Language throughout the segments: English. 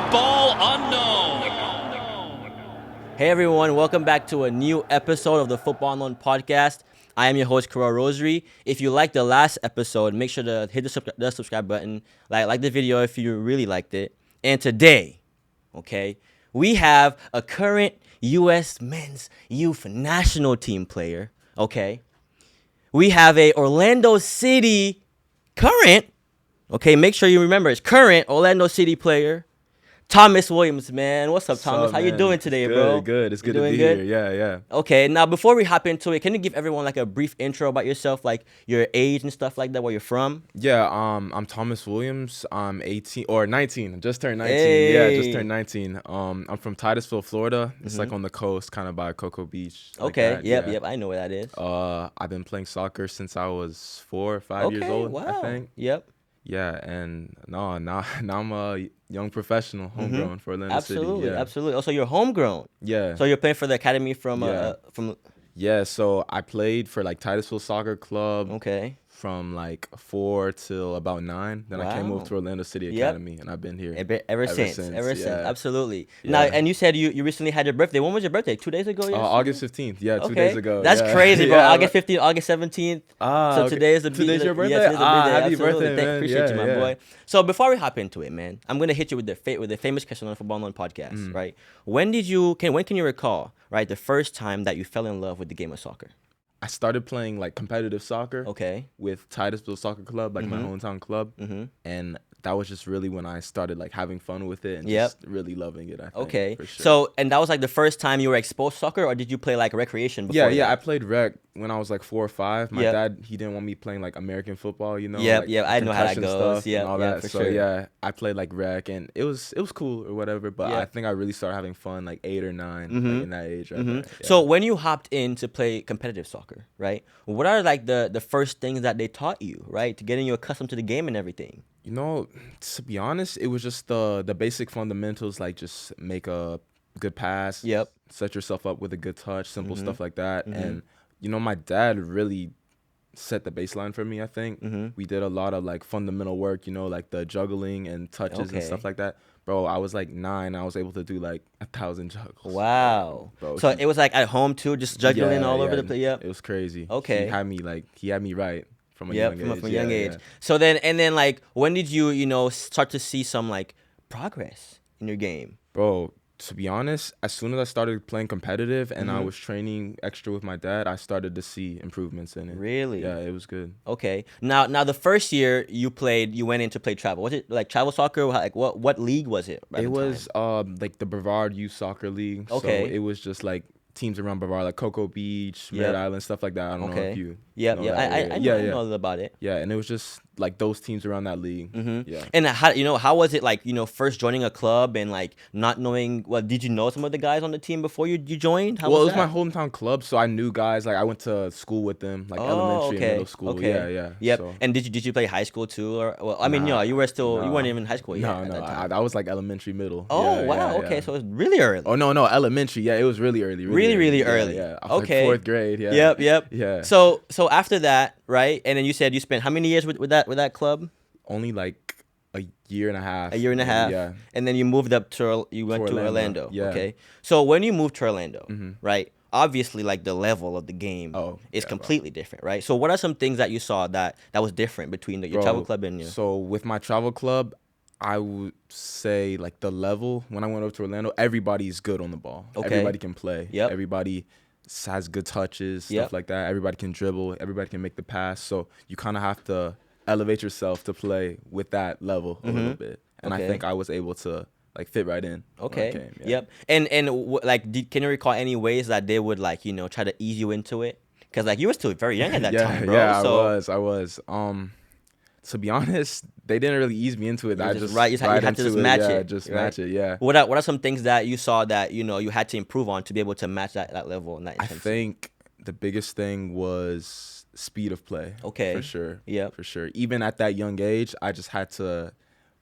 Football Unknown. Hey everyone, welcome back to a new episode of the Football Unknown podcast. I am your host, Kara Rosary. If you liked the last episode, make sure to hit the subscribe button, like the video if you really liked it. And today, okay, we have a current U.S. men's youth national team player, okay? We have a Orlando City current, okay, make sure you remember it's current Orlando City player, Thomas Williams, man. What's up, Thomas? How you doing today, bro? Good. It's good You to doing be good? here. Yeah. Okay, now before we hop into it, can you give everyone like a brief intro about yourself, like your age and stuff like that, where you're from? Yeah, I'm Thomas Williams. I'm 18 or 19. I just turned 19. Yeah, just Hey. turned 19. I'm from Titusville, Florida. It's like on the coast, kind of by Cocoa Beach. Like Okay, that, yep, yeah. I know where that is. I've been playing soccer since I was 4 or 5 years Okay, old, wow. I think. Yep. Yeah, and now I'm a young professional, homegrown for Orlando Absolutely, City. Yeah. absolutely. Also, you're homegrown. Yeah. So you're playing for the academy from Yeah. from. Yeah, so I played for like Titusville Soccer Club. Okay. From like 4 till about 9. Then I came Wow. over to Orlando City Yep. Academy, and I've been here Ever since, yeah. absolutely. Now, Yeah. and you said you recently had your birthday. When was your birthday? 2 days ago? August 15th. Yeah, 2 days ago. That's yeah. crazy, bro. Yeah, August 15th, August 17th. So okay. today is the Today's your birthday? Yeah, today's the birthday. Happy Absolutely. birthday, man. Appreciate you, Yeah, my yeah. boy. So before we hop into it, man, I'm gonna hit you with the famous question on the Football Unknown podcast, Mm. right? When can you recall, right, the first time that you fell in love with the game of soccer? I started playing like competitive soccer Okay. with Titusville Soccer Club, like my hometown club, Mm-hmm. and that was just really when I started like having fun with it and Yep. just really loving it. I think, Okay. for sure. So, and that was like the first time you were exposed to soccer, or did you play like recreation before? Yeah. I that? played rec when I was like 4 or 5. My Yep. dad, he didn't want me playing like American football, you know. Yep, like, yep, I know how that concussion goes. stuff Yep, and all yep, that. for So sure. yeah, I played like rec, and it was cool or whatever. But Yep. I think I really started having fun like 8 or 9, Mhm. like in that age. Right Mhm. there. Yeah. So when you hopped in to play competitive soccer, right? What are like the first things that they taught you, right, to getting you accustomed to the game and everything? You know, to be honest, it was just the basic fundamentals, like just make a good pass. Yep. Set yourself up with a good touch, simple Mhm. stuff like that. Mhm. And you know, my dad really set the baseline for me, I think. Mhm. We did a lot of like fundamental work, you know, like the juggling and touches Okay. and stuff like that. Bro, I was like 9. I was able to do like 1,000 juggles. Wow. Bro, So he- it was like at home too, just juggling Yeah, all over yeah, the place. Yep. It was crazy. Okay. He had me right from a Yep. young From age. a young Yeah, age. yeah. So then like when did you start to see some like progress in your game? Bro, to be honest, as soon as I started playing competitive and I Mhm. was training extra with my dad, I started to see improvements in it. Really? Yeah, it was good. Okay. Now the first year you went in to play travel. Was it like travel soccer? Like what league was it? at It the was time? like the Brevard Youth Soccer League. Okay. So it was just like teams around Brevard, like Cocoa Beach, Yep. Merritt Island, stuff like that. I don't know Okay. if you Yep. know Yeah. that area. I yeah, know all about it. Yeah, and it was just like those teams around that league. Mhm. Yeah. And how was it like, first joining a club and like not knowing, well, did you know some of the guys on the team before you joined? How Well, it was was my that? hometown club, so I knew guys. Like I went to school with them, like elementary and middle school. Okay. Yeah. Yep. So. And did you play high school too, or well, I mean, Nah, you were still you no. weren't even in high school yet No, at no, that time. I was like elementary, middle. Oh Yeah, wow. yeah, Okay, yeah. so it's really early. Oh no, elementary. Yeah, it was really early. Really Yeah, early. Yeah. I was Okay. like 4th grade. Yeah. Yep. Yeah. So after that, right? And then you said you spent how many years with that club? Only like a year and a half. A year and a maybe, half. Yeah. And then you moved up to you went to Orlando, Orlando. yeah. Okay. So when you moved to Orlando, Mhm. right? Obviously, like the level of the game Oh, is yeah, bro. completely different, right? So what are some things that you saw that was different between your Bro, travel club and your? So with my travel club, I would say like the level when I went over to Orlando, everybody's good on the ball. Okay. Everybody can play. Yep. Everybody has good touches, stuff Yep. like that. Everybody can dribble. Everybody can make the pass. So you kind of have to elevate yourself to play with that level a little bit. And Okay. I think I was able to like fit right in. when I Okay. came, yeah. Yep. And like, can you recall any ways that they would like try to ease you into it? Because like you were still very young at that yeah, time, bro. yeah, so I was. To be honest, they didn't really ease me into it. You I just just right- you had to into just match yeah, it, just right? match it. Yeah. what are some things that you saw that you had to improve on to be able to match that level and that I intensity? think the biggest thing was speed of play. Okay. For sure. Yep. For sure. Even at that young age, I just had to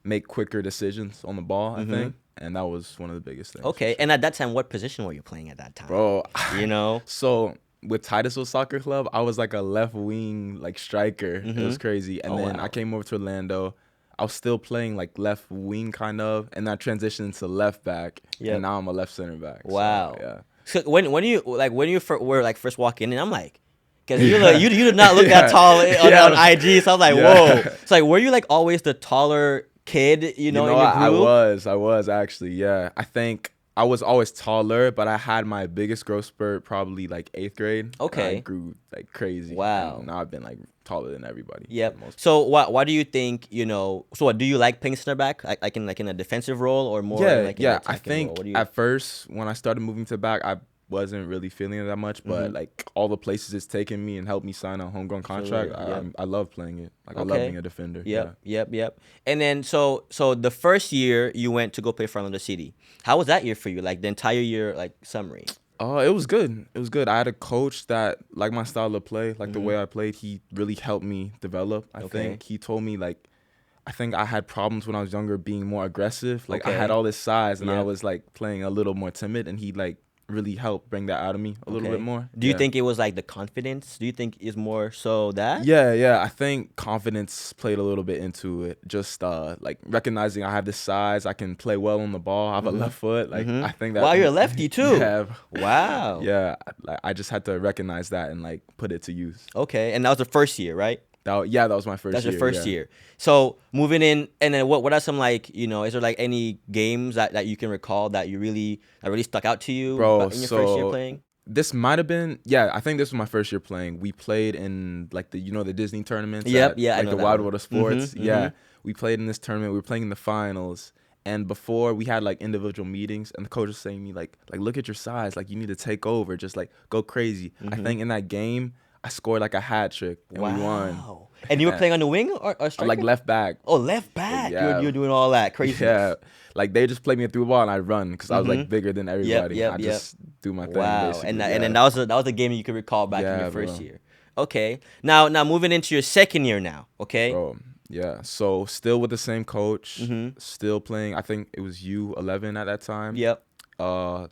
make quicker decisions on the ball, I think. And that was one of the biggest things. Okay. And at that time, what position were you playing at that time? Bro. You know? So with Titusville Soccer Club, I was like a left wing like striker. It was crazy. And Oh, then wow. I came over to Orlando. I was still playing like left wing kind of, and I transitioned to left back, Yep. and now I'm a left center back. Wow. So, yeah. So when you were like first walking in, I'm like, because you did not look that tall on IG. So I was like, whoa. It's like, were you like always the taller kid? You know, in your group? I was actually. Yeah, I think I was always taller, but I had my biggest growth spurt probably like 8th grade. Okay. I grew like crazy. Wow. And now I've been like taller than everybody. Yep. So why do you think, so what, do you like playing center back like in a defensive role or more like in an I attacking think role? What do you... at first when I started moving to back, I wasn't really feeling it that much, but like all the places it's taken me and helped me sign a homegrown contract, I love playing it. Like I love being a defender. Yep. And then so the first year you went to go play for Orlando City. How was that year for you? Like the entire year, like summary. It was good. It was good. I had a coach that liked my style of play, like the way I played. He really helped me develop. I think he told me like, I think I had problems when I was younger being more aggressive. Like I had all this size and I was like playing a little more timid, and he like really helped bring that out of me a little bit more. Do you think it was like the confidence? Do you think it's more so that? Yeah. I think confidence played a little bit into it. Just like recognizing I have this size, I can play well on the ball. I have a left foot. Like I think that. Wow, you're a lefty too. Yeah. Wow. Yeah. Like I just had to recognize that and like put it to use. Okay, and that was the first year, right? That was my first year. That's your first year. So moving in, and then what are some like, is there like any games that you can recall that really stuck out to you in your first year playing? This might have been, I think this was my first year playing. We played in like the Disney tournaments. Yep, like the Wild World of Sports. We played in this tournament. We were playing in the finals. And before we had like individual meetings, and the coach was saying to me like look at your size, like you need to take over, just like go crazy. I think in that game I scored like a hat trick and we won. And you were playing on the wing or striker? Like left back. Oh, left back. Yeah. You were doing all that crazy. Yeah. Like they just played me through the ball and I run because I was like bigger than everybody. I just do my thing. Wow. Basically. And then that was a game you could recall back in your first year. Okay. Now moving into your second year now. Okay. Bro, yeah. So still with the same coach. Still playing. I think it was U11 at that time. Yep.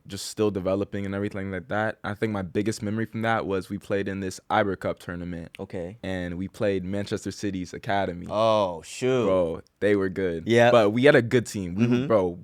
Just still developing and everything like that. I think my biggest memory from that was we played in this Iber Cup tournament. Okay. And we played Manchester City's academy. Oh, shoot. Bro, they were good. Yeah. But we had a good team.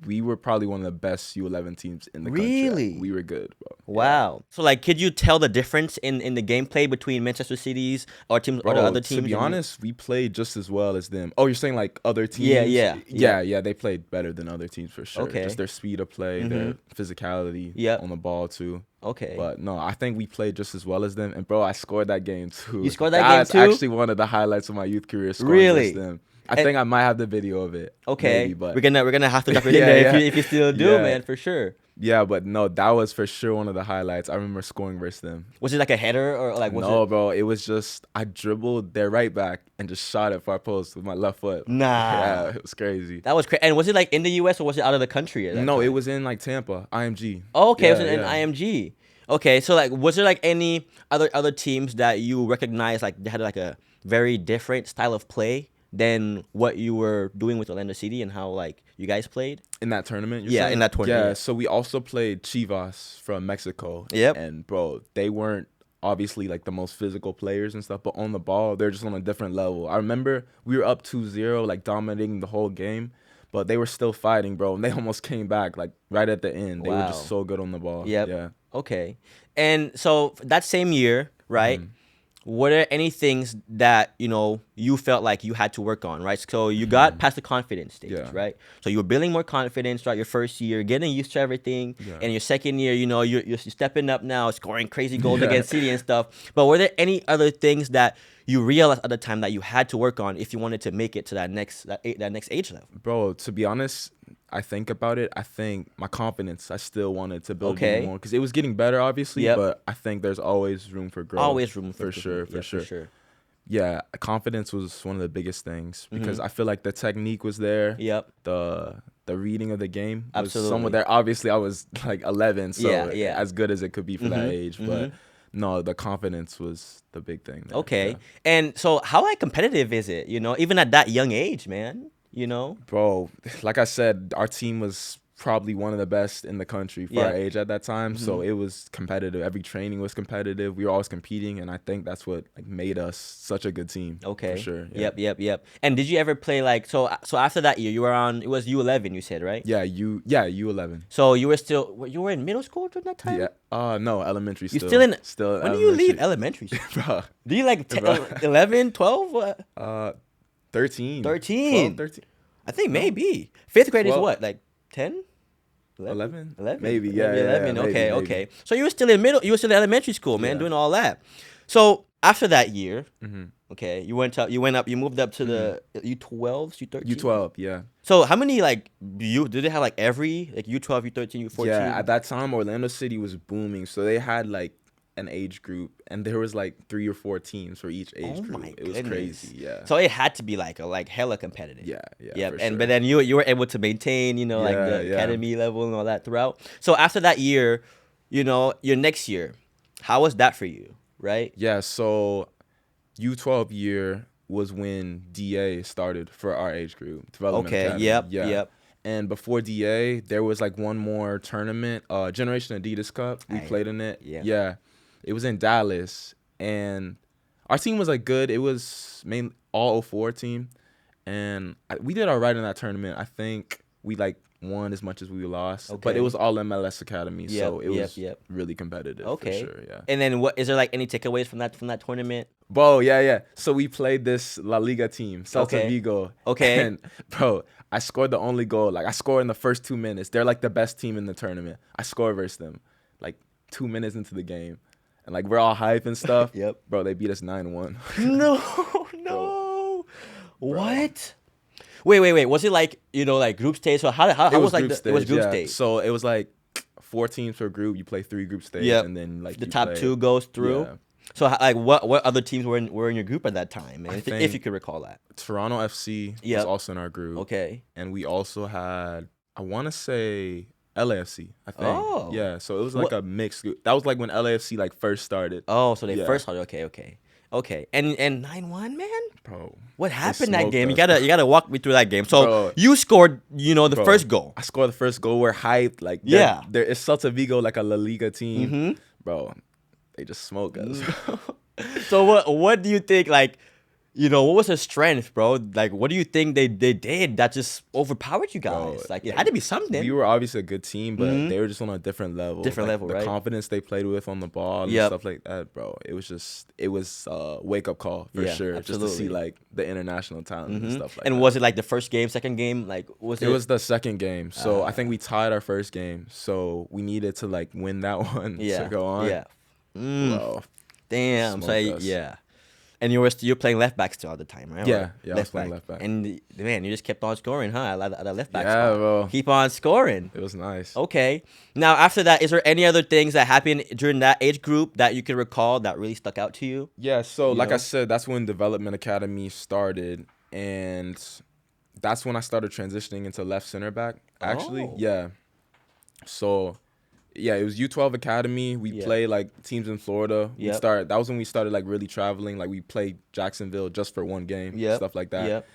We were probably one of the best U11 teams in the country. Really? We were good, bro. Wow. So like, could you tell the difference in the gameplay between Manchester City's or teams or the other teams? To be honest, we played just as well as them. Oh, you're saying like other teams? Yeah. They played better than other teams for sure. Okay. Just their speed of play, their physicality on the ball too. Okay. But no, I think we played just as well as them. And bro, I scored that game too. You scored that game too? That's actually one of the highlights of my youth career. Really? Them. I think I might have the video of it. Okay. Maybe, but we're gonna have to drop it in there if you still do, man, for sure. Yeah, but no, that was for sure one of the highlights. I remember scoring versus them. Was it like a header or like No, bro. It was just I dribbled their right back and just shot it far post with my left foot. Nah. Yeah, it was crazy. That was crazy. And was it like in the US or was it out of the country? No, it was in like Tampa, IMG. Oh, okay, it was in IMG. Okay, so like, was there like any other teams that you recognize like they had like a very different style of play than what you were doing with Orlando City and how like you guys played in that tournament? Yeah, in that tournament. Yeah, so we also played Chivas from Mexico. Yep. And bro, they weren't obviously like the most physical players and stuff, but on the ball, they're just on a different level. I remember we were up 2-0, like dominating the whole game, but they were still fighting, bro. And they almost came back like right at the end. They were just so good on the ball. Yep. Yeah. Okay. And so that same year, right? Were there any things that, you felt like you had to work on, right? So you got past the confidence stage, right? So you were building more confidence throughout your first year, getting used to everything. Yeah. And your second year, you're stepping up now, scoring crazy goals against City and stuff. But were there any other things that you realized at the time that you had to work on if you wanted to make it to that next age level? Bro, to be honest, I think about it. I think my confidence, I still wanted to build even more because it was getting better, obviously. But I think there's always room for growth. Always room for sure. For sure. Yeah, confidence was one of the biggest things because I feel like the technique was there. Yep. The reading of the game was Absolutely somewhat there. Obviously, I was like 11, so yeah. as good as it could be for that age. But no, the confidence was the big thing there. Okay. Yeah. And so how like competitive is it, even at that young age, man? Bro, like I said, our team was probably one of the best in the country for our age at that time. So it was competitive. Every training was competitive. We were always competing, and I think that's what like made us such a good team. Okay. For sure. Yeah. Yep. And did you ever play like so after that year you were on it was U11 you said, right? Yeah, U11. So you were in middle school during that time? Yeah. No, elementary still. You still in Still when do you leave elementary school? Bro. Do you like 11, 12? What? 13. 13. 12, 13. I think maybe. 5th grade 12. is what? Like 10? 11? 11? Maybe, yeah. 11. Maybe, Okay, maybe. okay. So you were still in elementary school, man, doing all that. So after that year, okay, you moved up to the U12s, U13? U12, yeah. So how many did they have like every like U12, U13, U14? Yeah, at that time Orlando City was booming, so they had like an age group, and there was like 3 or 4 teams for each age group. My it was goodness. Crazy, yeah. So it had to be like hella competitive. Yeah. Yep. For And sure. but then you were able to maintain, like the academy level and all that throughout. So after that year, your next year, how was that for you? Right? Yeah, so U12 year was when DA started for our age group. Development Academy. Yep. And before DA, there was like one more tournament, Generation Adidas Cup. We played in it. Yeah. It was in Dallas, and our team was like good. It was mainly all 04 team, and we did all right in that tournament. I think we like won as much as we lost, but it was all MLS Academy, so it was really competitive. Okay. For sure, yeah. And then what is there like any takeaways from that tournament? Bro, yeah. So we played this La Liga team, Celta Vigo. Okay. And bro, I scored the only goal. Like I scored in the first 2 minutes. They're like the best team in the tournament. I scored versus them, like 2 minutes into the game, and like we're all hype and stuff. Yep. Bro, they beat us 9-1. No. What? Wait. Was it like like group stage? So how was like it was group stage? So it was like 4 teams per group. You play 3 group stages, and then like the top 2 goes through. Yeah. So like what other teams were in your group at that time, man? If you could recall that. Toronto FC was also in our group. Okay. And we also had, I want to say, LAFC, I think. Oh. Yeah, so it was like a mixed group. That was like when LAFC like first started. Oh, so they first started. Okay. And 9-1, man? Bro. What happened that smoked game? us. You gotta walk me through that game. So Bro. you scored, the first goal. I scored the first goal. We're hyped. Like, it's Celta Vigo, like a La Liga team. Bro, they just smoked us. So what do you think, what was their strength, bro? Like, what do you think they did that just overpowered you guys? Bro, Like, it had to be something. We were obviously a good team, but they were just on a different level. Level, the right? The confidence they played with on the ball and stuff like that, bro. It was a wake-up call for sure. Absolutely. Just to see, like, the international talent and stuff like that. And was it, like, the first game, second game? Like, was it? It was the second game. So I think we tied our first game. So we needed to, like, win that one to go on. Yeah. Bro. Damn. So, Smoked us. yeah. And you're playing left back still at the time, right? Yeah, I was playing left back. And man, you just kept on scoring, huh? At the left back Yeah, spot. bro. Keep on scoring. It was nice. Okay. Now after that, is there any other things that happened during that age group that you can recall that really stuck out to you? Yeah, so like I said, that's when Development Academy started, and that's when I started transitioning into left center back, actually. Oh. Yeah. So yeah, it was U12 Academy. We played like teams in Florida. That was when we started like really traveling. Like we played Jacksonville just for one game, stuff like that. Yep.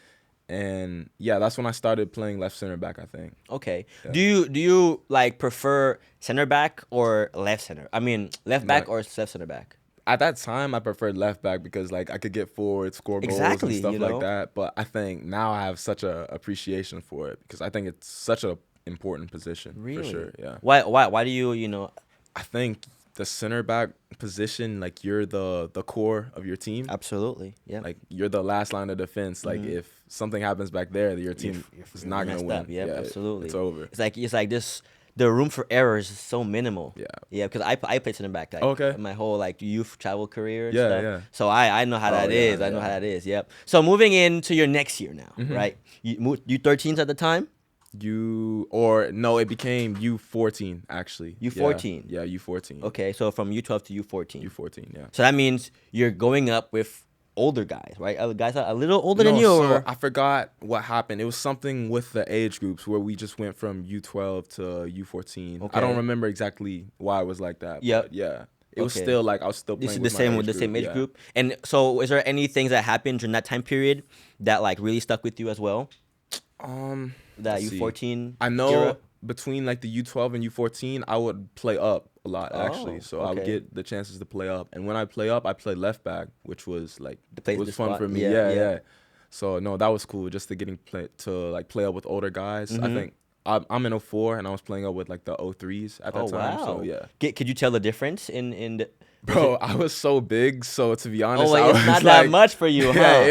And yeah, that's when I started playing left center back, I think. Okay. Yeah. Do you like prefer center back or left center? I mean, left back or left center back? At that time, I preferred left back because like I could get forward, score goals and stuff like that. But I think now I have such a appreciation for it because I think it's such a important position. Really? For sure, yeah. Why do you I think the center back position, like you're the core of your team. Absolutely. Yeah. Like you're the last line of defense. Like if something happens back there, your team is not gonna win. Yeah, absolutely. It's over. It's like this. The room for errors is so minimal. Yeah. Yeah, because I played center back my whole like youth travel career and stuff. Yeah. So I know how that is. I know how that is. Yep. So moving into your next year now, right? You 13s at the time? It became U14 actually. U14. Yeah, U14. Okay, so from U12 to U14. U14, yeah. So that means you're going up with older guys, right? Guys are a little older than you. So or? I forgot what happened. It was something with the age groups where we just went from U12 to U14. Okay. I don't remember exactly why it was like that. Yep. But yeah. It was still like I was still playing This is with the same age group. And so is there any things that happened during that time period that like really stuck with you as well? That let's see. U14 I know era? between like the U12 and U14, I would play up a lot actually. So I would okay. get the chances to play up. And when I play up, I play left back, which was like Plays it was the fun spot. for me. Yeah. So no, that was cool just to play up with older guys. I think I'm in 04 and I was playing up with like the 03s at that time. Wow. So yeah. Could you tell the difference in the Bro, I was so big, so to be honest, like, I it's was not like, that much for you, huh? Yeah,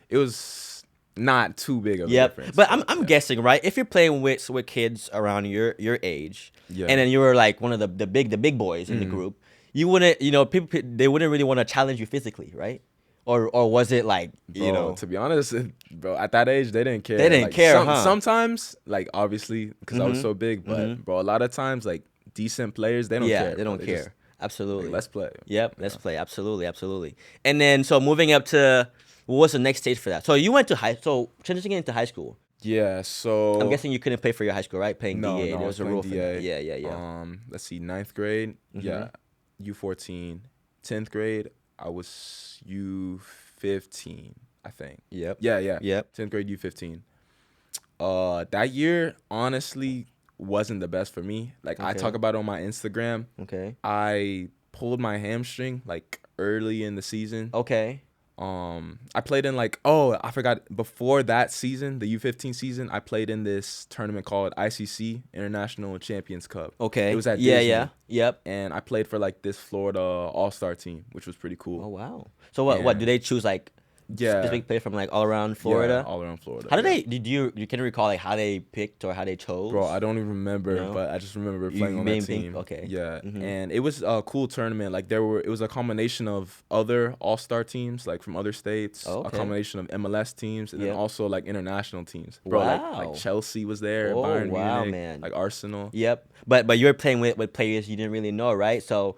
it was not too big of a difference. But I'm guessing, right? If you're playing with kids around your age, Yeah. and then you were like one of the big boys in the group, you wouldn't, people they wouldn't really want to challenge you physically, right? Or was it like, Bro, to be honest, bro, at that age they didn't care. They didn't like, care, huh? Sometimes, like obviously, because I was so big, but bro, a lot of times, like decent players, they don't care. Yeah, they don't care. Just, Absolutely. like, let's play. Yep, let's play. Absolutely. And then so moving up to what was the next stage for that? So you went to transitioning into high school. Yeah, so I'm guessing you couldn't play for your high school, right? Playing no, DA. no, There I was was a rule playing for that. DA. Yeah. Let's see, 9th grade, yeah, U14. 10th grade, I was U15, I think. Yep. Yeah. Yep. 10th grade, U15. That year, honestly, wasn't the best for me. Like, I talk about it on my Instagram. Okay. I pulled my hamstring, like, early in the season. Okay. I played in, like, I forgot, before that season, the U15 season, I played in this tournament called ICC, International Champions Cup. Okay. It was at Disney. Yeah. Yep. And I played for, like, this Florida all-star team, which was pretty cool. Oh, wow. So what do they choose, like, specific players from, like, all around Florida? Yeah, all around Florida. How did they, you can recall, like, how they picked or how they chose? Bro, I don't even remember, No? but I just remember playing on that team. Okay. Yeah, and it was a cool tournament. Like, it was a combination of other all-star teams, like, from other states, Okay. a combination of MLS teams, and then Yep. also, like, international teams. Bro, Wow. like Chelsea was there, Oh, Bayern wow, Munich, man. like Arsenal. Yep. But you were playing with players you didn't really know, right? So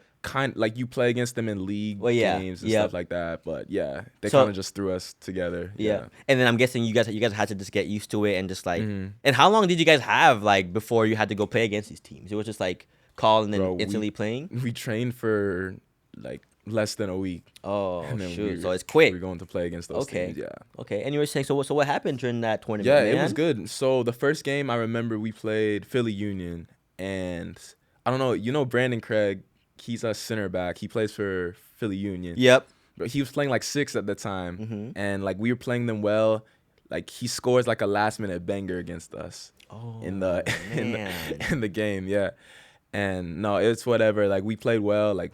Like, you play against them in league games and stuff like that. But yeah, they So- kind of just threw us together. yeah. And then I'm guessing you guys had to just get used to it and just like. And how long did you guys have like before you had to go play against these teams? It was just like call and then Bro, instantly playing. We trained for like less than a week. Oh And then shoot! So it's quick. We're going to play against those Okay. teams. Yeah. Okay. And you were saying so what happened during that tournament? Yeah, man? it was good. So the first game I remember we played Philly Union, and I don't know, Brandon Craig, he's a center back. He plays for Philly Union. Yep. But he was playing like 6 at the time, and like we were playing them well. Like he scores like a last minute banger against us in the in the game. Yeah, and no, it's whatever. Like we played well. Like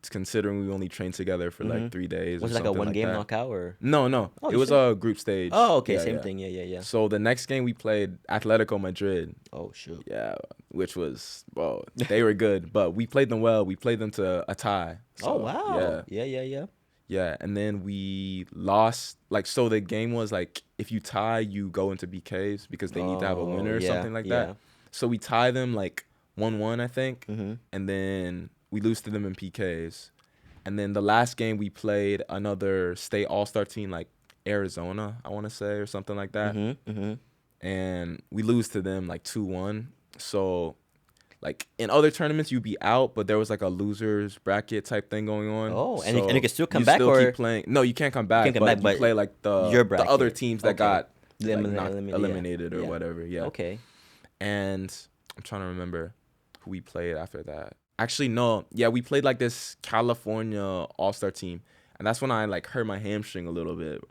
considering we only trained together for like 3 days. Was or it like a something one game that. knockout or? No. Oh, It was a group stage. Oh, okay, Yeah, same yeah. thing. Yeah. So the next game we played Atletico Madrid. Oh shoot. Yeah, which was, well, they were good, but we played them well. We played them to a tie. So, Oh wow. Yeah. Yeah. Yeah, and then we lost. Like, so the game was like, if you tie, you go into BKs because they need to have a winner or something like that. So we tie them like 1-1, I think, and then we lose to them in PKs. And then the last game we played another state all-star team, like Arizona, I want to say, or something like that. And we lose to them like 2-1. So, like, in other tournaments, you'd be out, but there was like a losers bracket type thing going on. Oh, and So you can still come you back, still or keep playing. No, you can't come back. can't come but back, you but play like your the other bracket. teams that Okay. got like, Eliminated, or yeah. whatever. Yeah. Okay. And I'm trying to remember who we played after that. Actually, no. Yeah, we played like this California all-star team, and that's when I like hurt my hamstring a little bit.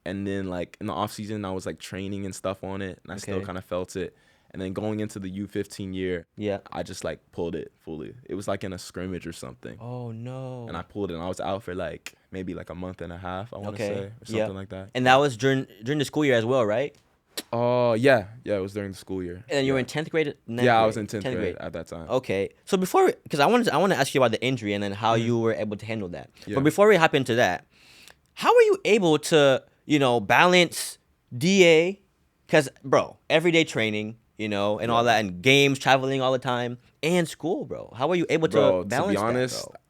And then like in the off season, I was like training and stuff on it, and I still Okay. kind of felt it. And then going into the U15 year, Yeah. I just like pulled it fully. It was like in a scrimmage or something, Oh no. and I pulled it. And I was out for like maybe like a month and a half, I want to Okay. say, or something like that. And that was during the school year as well, right? Oh yeah, it was during the school year. And then you were Yeah. in 10th grade. Yeah, I was in 10th grade at that time. Okay. So before, because I want to ask you about the injury and then how you were able to handle that. Yeah. But before we hop into that, how were you able to, balance DA? Because bro, everyday training, and all that, and games, traveling all the time, and school, bro. How were you able Bro, to balance to be honest, that,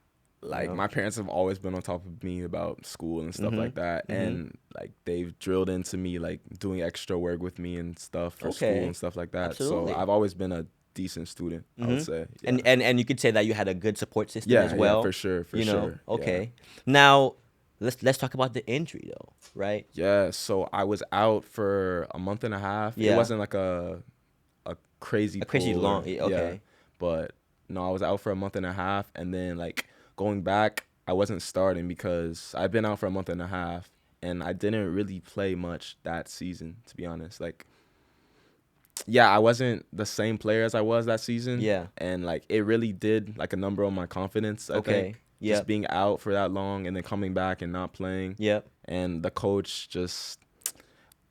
bro? like my parents have always been on top of me about school and stuff like that, and like they've drilled into me like doing extra work with me and stuff for school Okay. and stuff like that. Absolutely. So I've always been a decent student, I would say. Yeah. And you could say that you had a good support system yeah, as well. yeah, for sure, for sure. Yeah. Okay. Now let's talk about the injury though, right? Yeah, so I was out for a month and a half. Yeah. It wasn't like a crazy A crazy pull long. or- Okay. But no, I was out for a month and a half, and then like going back, I wasn't starting because I'd been out for a month and a half, and I didn't really play much that season, to be honest. Like, yeah, I wasn't the same player as I was that season. Yeah. And like it really did like a number on my confidence, I think. Yep. Just being out for that long and then coming back and not playing. Yep. And the coach just,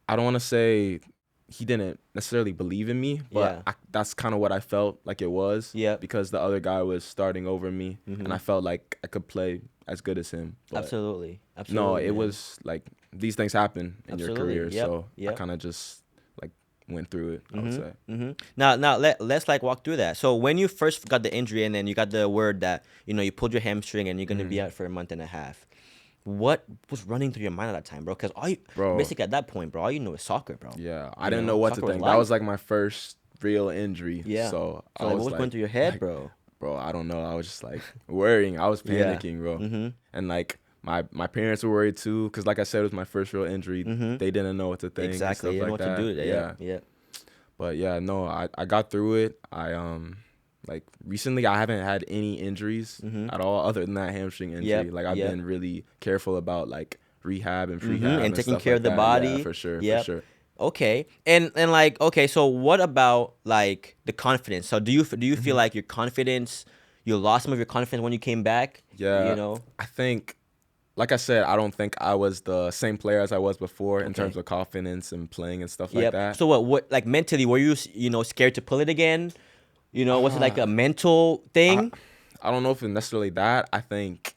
I don't want to say he didn't necessarily believe in me, but Yeah. that's kind of what I felt like it was. Yep. Because the other guy was starting over me, and I felt like I could play as good as him. But Absolutely. no, it man. was like these things happen in your Absolutely. career, Yep. so Yep. I kind of just like went through it. I would say. Now let's like walk through that. So when you first got the injury and then you got the word that you pulled your hamstring and you're gonna be out for a month and a half, what was running through your mind at that time, bro? Because basically at that point, bro, all you know is soccer, bro. Yeah, I didn't know what to soccer was think. life. That was like my first real injury. Yeah. So I like, was what was going through your head, like, bro? Bro, I don't know. I was just like worrying. I was Yeah. panicking, bro. And like my parents were worried too, because like I said, it was my first real injury. They didn't know what to think. Exactly. And You stuff know like what to that. do. Yeah. But yeah, no, I got through it. I like recently I haven't had any injuries at all other than that hamstring injury. Yep, Like I've yep. been really careful about like rehab and prehab And taking stuff care like of the that. body. Yeah, for sure, Yep. for sure. Okay. And like, okay, so what about like the confidence? So do you feel like your confidence, you lost some of your confidence when you came back? Yeah, You know? I think, like I said, I don't think I was the same player as I was before in Okay. terms of confidence and playing and stuff like that. So what like mentally were you scared to pull it again? Was it like a mental thing? I don't know if it's necessarily that. I think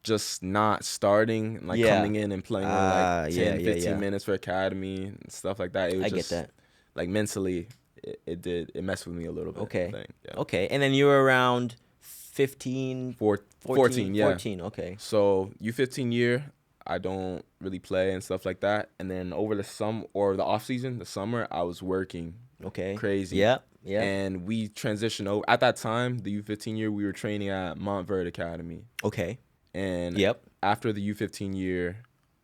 just not starting, like Yeah. coming in and playing like 10, yeah, 15 yeah. minutes for academy and stuff like that. It was I get just, that. like mentally, it messed with me a little bit. Okay. I think. Yeah. Okay. And then you were around 15, 14, yeah. 14, okay. So U15 year, I don't really play and stuff like that. And then over the off season, the summer, I was working. Okay. Crazy. Yeah. And we transitioned over. At that time, the U15 year, we were training at Montverde Academy. Okay. And after the U15 year,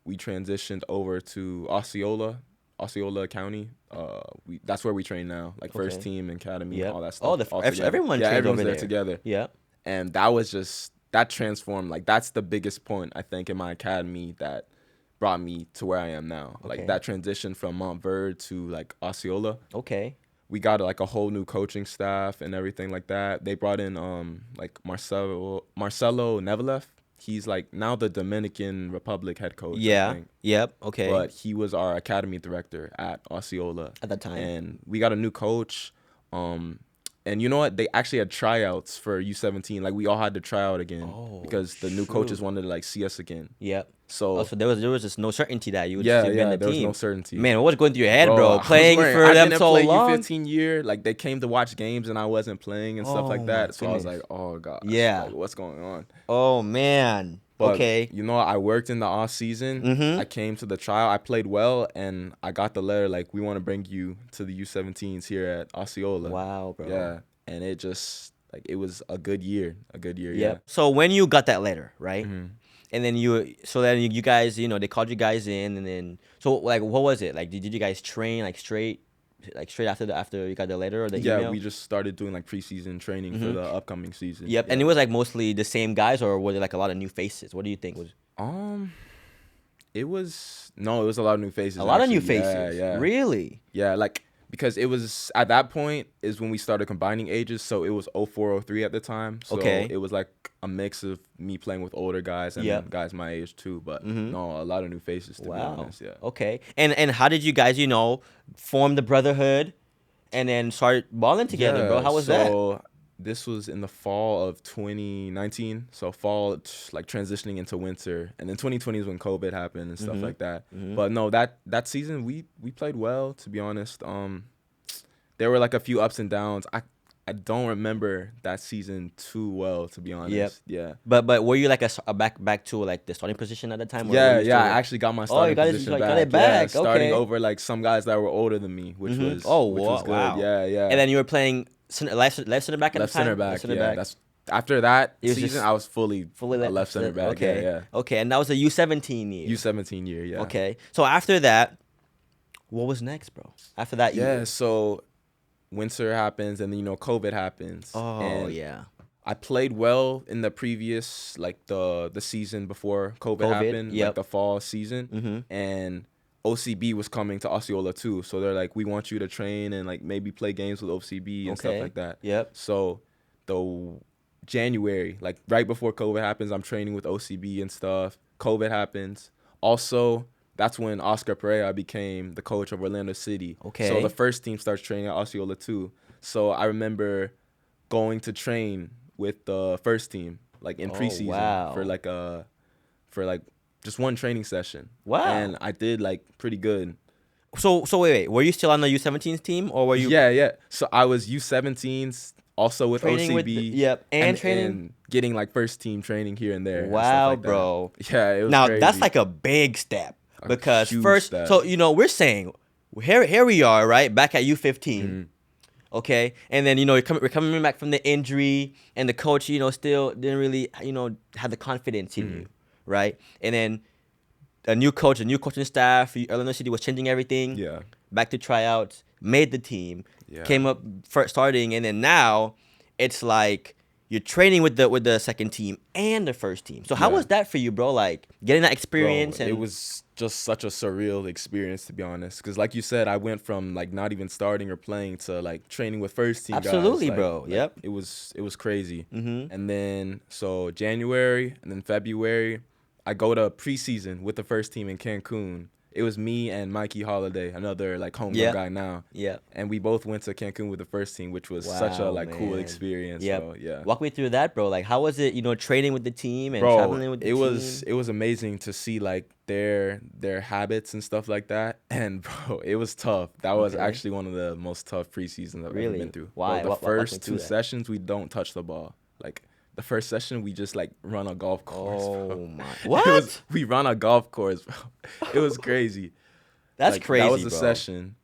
we transitioned over to Osceola County. That's where we train now, like first team academy, all that stuff. Everyone trains everyone's over there there together. Yeah. And that transformed. Like that's the biggest point I think in my academy that brought me to where I am now. Okay. Like that transition from Montverde to like Osceola. Okay. We got like a whole new coaching staff and everything like that. They brought in like Marcelo Nevelet. He's like now the Dominican Republic head coach. I think. Yep. Okay. But he was our academy director at Osceola at that time. And we got a new coach. And you know what? They actually had tryouts for U17. Like we all had to try out again because the new coaches wanted to like see us again. Yep. So there was just no certainty that you would be yeah, in the there team. was no certainty. Man, what was going through your head, bro? Playing for I them didn't so play long. U15 year, like they came to watch games and I wasn't playing and stuff like that. So I was like, oh god, yeah, like, what's going on? Oh man. But, okay. You know, I worked in the off season. I came to the trial. I played well, and I got the letter like, we want to bring you to the U17s here at Osceola. Wow, bro. Yeah, and it just like it was a good year. Yep. Yeah. So when you got that letter, right? And then you guys, they called you guys in, and then so like what was it like? Did you guys train like straight after you got the letter or the email? Yeah, we just started doing like preseason training for the upcoming season. Yep. Yeah. And it was like mostly the same guys, or was it like a lot of new faces? What do you think was? It was a lot of new faces. A lot of new faces. Yeah. Really? Yeah, like because it was at that point is when we started combining ages, so it was 04, 03 at the time. So it was like a mix of me playing with older guys and then guys my age too. But no, a lot of new faces to be honest. Yeah. Okay. And how did you guys, form the brotherhood and then start balling together, bro? How was that? So this was in the fall of 2019. So fall, like transitioning into winter, and then 2020 is when COVID happened and stuff like that. But no, that season we played well, to be honest. There were like a few ups and downs. I don't remember that season too well, to be honest. Yep. Yeah. But were you like a back to like the starting position at the time? Yeah. I actually got my starting position back. Got it back. Yeah, starting okay. over like some guys that were older than me, which was good. Wow. Yeah. And then you were playing left center back at the time. Left center back. That's after that season. I was fully a left center back. Okay. Yeah. Okay, and that was a U17 year. U17 year. Yeah. Okay. So after that, what was next, bro? After that, so winter happens, and then COVID happens. Oh and yeah. I played well in the previous, like the season before COVID happened, yep. like the fall season, and OCB was coming to Osceola too. So they're like, we want you to train and like maybe play games with OCB and stuff like that. Yep. So the January, like right before COVID happens, I'm training with OCB and stuff. COVID happens. Also, that's when Oscar Pereira became the coach of Orlando City. Okay. So the first team starts training at Osceola too. So I remember going to train with the first team, like in preseason, wow. for just one training session. Wow. And I did like pretty good. So wait. Were you still on the U17s team, or were you? Yeah. So I was U17s, also with training OCB. with yep, and training. And getting like first team training here and there. Wow, and stuff like bro. That. Yeah, it was now crazy. that's like a big step because huge first, step. so we're saying here we are, right, back at U15. Okay, and then we're coming back from the injury, and the coach still didn't really have the confidence in you, right? And then a new coaching staff, Orlando City was changing everything. Yeah. Back to tryouts, made the team, Yeah. came up first starting, and then now it's like you're training with the second team and the first team. So how was that for you, bro? Like getting that experience. Bro, it was just such a surreal experience, to be honest. Because like you said, I went from like not even starting or playing to like training with first team Absolutely, guys. bro. Yep. It was crazy. And then so January and then February, I go to preseason with the first team in Cancun. It was me and Mikey Holiday, another like homegrown guy now. Yeah. And we both went to Cancun with the first team, which was such a like cool man. experience. Yep. So, yeah. Walk me through that, bro. Like how was it, training with the team and Bro, traveling with the team? it was amazing to see like their habits and stuff like that. And bro, it was tough. That was actually one of the most tough preseasons I've ever been through. Why? Bro, the Walk me first through two that. sessions we don't touch the ball. Like the first session we just like run a golf course. Bro. Oh my! What? We run a golf course, bro. It was crazy. That's like, crazy, That was the bro. session.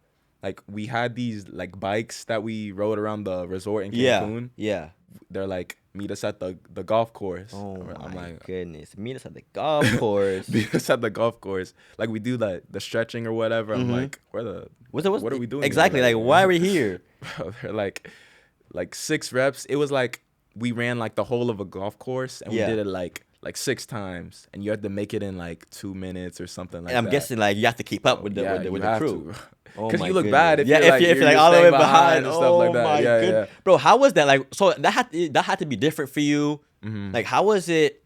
Like we had these like bikes that we rode around the resort in Cancun. Yeah. They're like, meet us at the golf course. Oh I'm my like, goodness! Meet us at the golf course. meet us at the golf course. Like we do like the stretching or whatever. I'm like, what are we doing? Exactly. Here? Like, why are we here? Bro, they're like 6 reps. It was like we ran like the whole of a golf course and we did it like 6 times, and you had to make it in like 2 minutes or something like that. And I'm guessing like you have to keep up with the crew. Because you look bad if you're like all the way behind and stuff like that. My goodness. Bro, how was that? Like, so that had to be different for you. Like, how was it?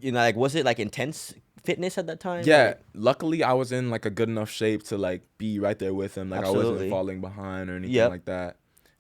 Like, was it like intense fitness at that time? Yeah, Like, luckily I was in like a good enough shape to like be right there with him. Like I Absolutely. wasn't falling behind or anything like that.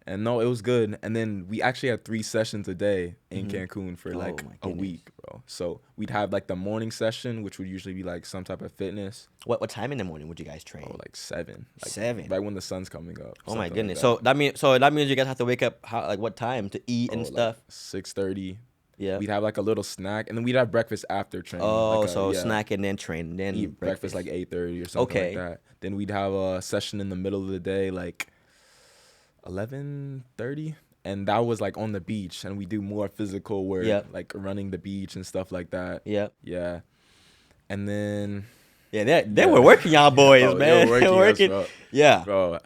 And no, it was good. And then we actually had 3 sessions a day in Cancun for like my a goodness. week, bro. So we'd have like the morning session, which would usually be like some type of fitness. what time in the morning would you guys train? Oh, like 7. Like 7? Right when the sun's coming up. Oh my something goodness! Like that. So that means you guys have to wake up what time to eat and stuff? Like 6:30. Yeah. We'd have like a little snack, and then we'd have breakfast after training. Oh, like so snack and then train, then eat breakfast like 8:30 or something like that. Then we'd have a session in the middle of the day, like 11:30, and that was like on the beach, and we do more physical work, like running the beach and stuff like that. Yeah. And then they were working, y'all boys, bro, man. They were working. Us, bro. Bro.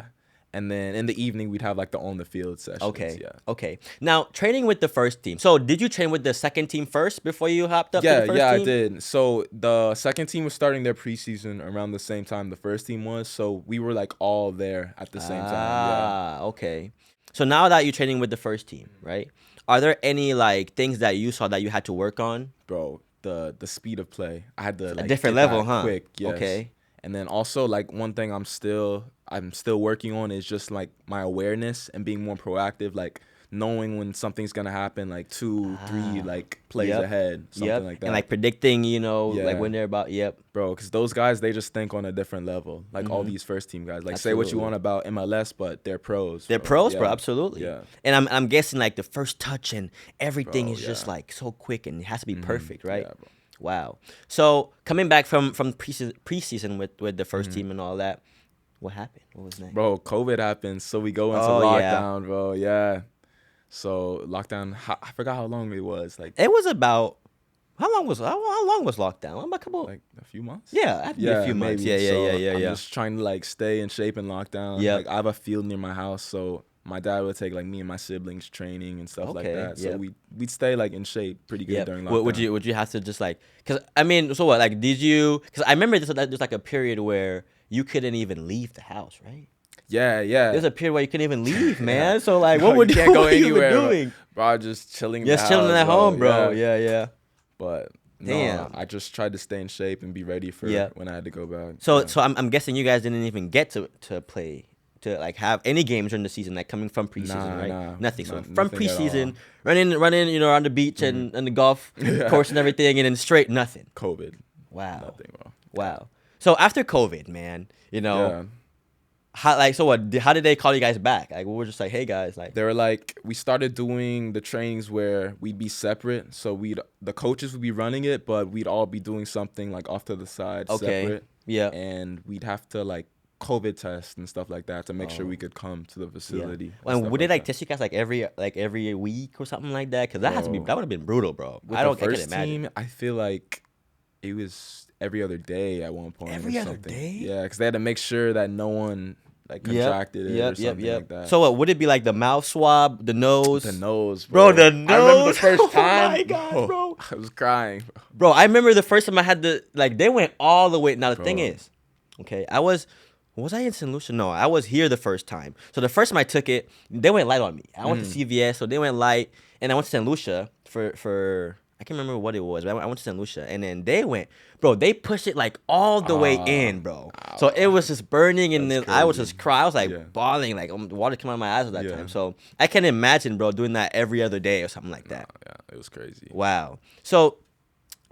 And then in the evening we'd have like the on the field sessions. Okay. Now training with the first team. So did you train with the second team first before you hopped up to the first team? Yeah, I did. So the second team was starting their preseason around the same time the first team was. So we were like all there at the same time. Okay. So now that you're training with the first team, right? Are there any like things that you saw that you had to work on? Bro, the speed of play. I had to like a different get level, that huh? Quick, yes. Okay. And then also like one thing I'm still working on is just like my awareness and being more proactive, like knowing when something's gonna happen, like 2, 3 like plays ahead, something like that. And like predicting, like when they're about, Bro, because those guys, they just think on a different level. Like all these first team guys. Like say what you want about MLS, but they're pros. They're pros, bro, absolutely. Yeah. And I'm guessing like the first touch and everything is just like so quick and it has to be perfect, right? Yeah, bro. Wow. So coming back from preseason with the first team and all that, what happened? What was next? Bro, COVID happened, so we go into lockdown, bro. Yeah. So lockdown, I forgot how long it was. Like it was about how long was lockdown? About a couple, like a few months. Yeah, a few months. Maybe. Yeah. I'm just trying to like stay in shape in lockdown. Yeah. Like I have a field near my house, so my dad would take like me and my siblings training and stuff like Okay, that. So yep. we'd stay like in shape pretty good during lockdown. Would you have to just like, cause I mean, so what? Like, did you? Cause I remember there's like a period where you couldn't even leave the house, right? Yeah. There's a period where you couldn't even leave, man. Yeah. So like, Bro, what you can't go what were you anywhere, doing? Bro, just chilling. In Just the chilling house, at home, bro. Yeah. But Damn. no, I just tried to stay in shape and be ready for when I had to go back. So yeah. so I'm guessing you guys didn't even get to play, to like have any games during the season, like coming from preseason, right? Nah, Nothing. So nothing from at all. preseason, running, you know, on the beach and the golf Yeah. course and everything, and then straight nothing. COVID. Wow. Nothing, bro. Wow. So after COVID, man, you know, Yeah. how like so what? How did they call you guys back? Like we were just like, hey guys, like They were like, we started doing the trainings where we'd be separate. So the coaches would be running it, but we'd all be doing something like off to the side, separate. Yeah. And we'd have to like COVID test and stuff like that to make sure we could come to the facility. And would they like that. test you guys like every week or something like that? Because that would have been brutal, bro. With I the can first imagine. team, I feel like it was every other day at one point. Every or other something. day? Yeah, because they had to make sure that no one like contracted it or something like that. So what would it be like? The mouth swab, the nose? The nose, Bro, bro. the nose. I remember the first time. Oh my god, bro. I was crying. Bro, I remember the first time I had the like they went all the way. Now the thing Bro. is, okay, was I in St. Lucia? No, I was here the first time. So the first time I took it, they went light on me. I went to CVS, so they went light, and I went to St. Lucia for I can't remember what it was, but I went to St. Lucia, and then they went, bro, they pushed it like all the way in, bro. So it was just burning, and then I was just crying. I was like bawling, like water coming out of my eyes at that time. So I can imagine, bro, doing that every other day or something like that. Yeah, it was crazy. Wow. So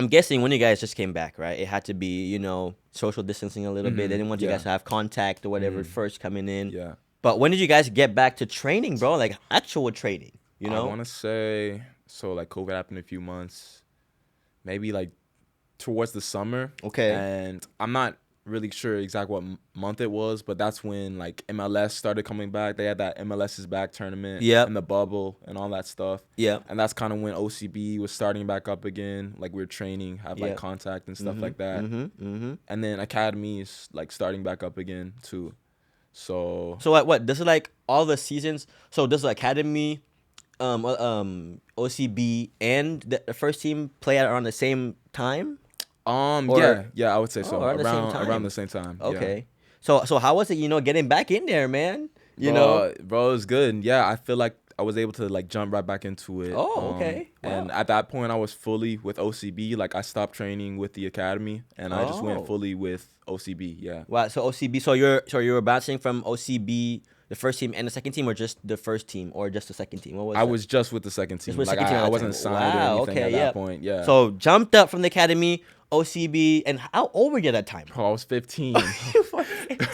I'm guessing when you guys just came back, right? It had to be, you know, social distancing a little bit. They didn't want you guys to have contact or whatever first coming in. Yeah. But when did you guys get back to training, bro? Like actual training, you know? I want to say, so like COVID happened a few months, maybe like towards the summer. Okay. And I'm not really sure exactly what month it was, but that's when like MLS started coming back. They had that MLS is back tournament and the bubble and all that stuff. Yeah. And that's kind of when OCB was starting back up again. Like we were training, have like contact and stuff like that. And then academies like starting back up again too. So what does it like all the seasons? So does the academy, OCB and the first team play at around the same time? Yeah, I would say so. around the same time. Okay. So how was it, you know, getting back in there, man? You bro, know? Bro, it was good. Yeah, I feel like I was able to like jump right back into it. Oh, okay. And at that point I was fully with OCB. Like I stopped training with the academy and I just went fully with OCB. Yeah. Wow. So OCB. So you were bouncing from OCB, the first team and the second team, or just the first team, or just the second team? What was I that? was just with the second team. With Like second team at I the wasn't time. signed Wow, or anything okay, at that point. Yeah. So jumped up from the academy, OCB, and how old were you at that time? Bro, I was 15.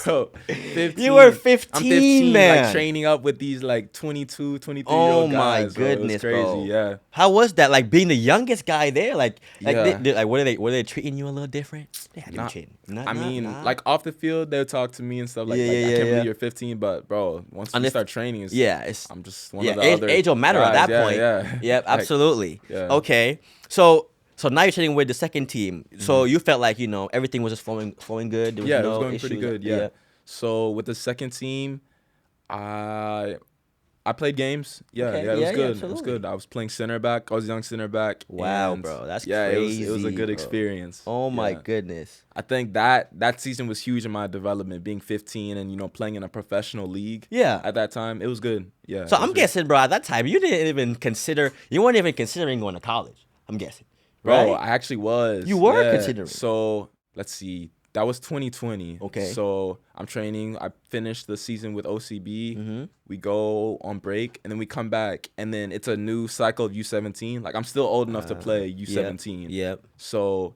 Bro, 15. You were 15, I'm 15, man. like training up with these like 22, 23-year-old Oh guys. my Bro. goodness, It was crazy. bro. Yeah. How was that? Like being the youngest guy there? Like Yeah. were they treating you a little different? They had to be Nah, treating. I mean, like off the field, they'll talk to me and stuff like, Yeah, like yeah, I can't yeah. believe you're 15, but bro, once we start training, I'm just one of the age, other age don't matter at guys. that point. Yeah. Yep, Like, absolutely. yeah. Okay, so now you're training with the second team. So you felt like, you know, everything was just flowing good. There was yeah, no it was going issues. pretty good. Yeah. So with the second team, I played games. Yeah, Okay, yeah, it was yeah, good. It absolutely. was good. I was playing center back. I was young center back. Wow, and bro, that's yeah, crazy. it was a good bro. experience. Oh my Yeah. goodness. I think that season was huge in my development, being 15 and, you know, playing in a professional league. Yeah. At that time, it was good. Yeah. So it was I'm guessing, bro, at that time you weren't even considering going to college. I'm guessing, right? Bro, I actually was. You were Yeah. considering. So let's see. That was 2020. Okay. So I'm training. I finished the season with OCB. Mm-hmm. We go on break and then we come back and then it's a new cycle of U17. Like I'm still old enough to play U17. Yep. So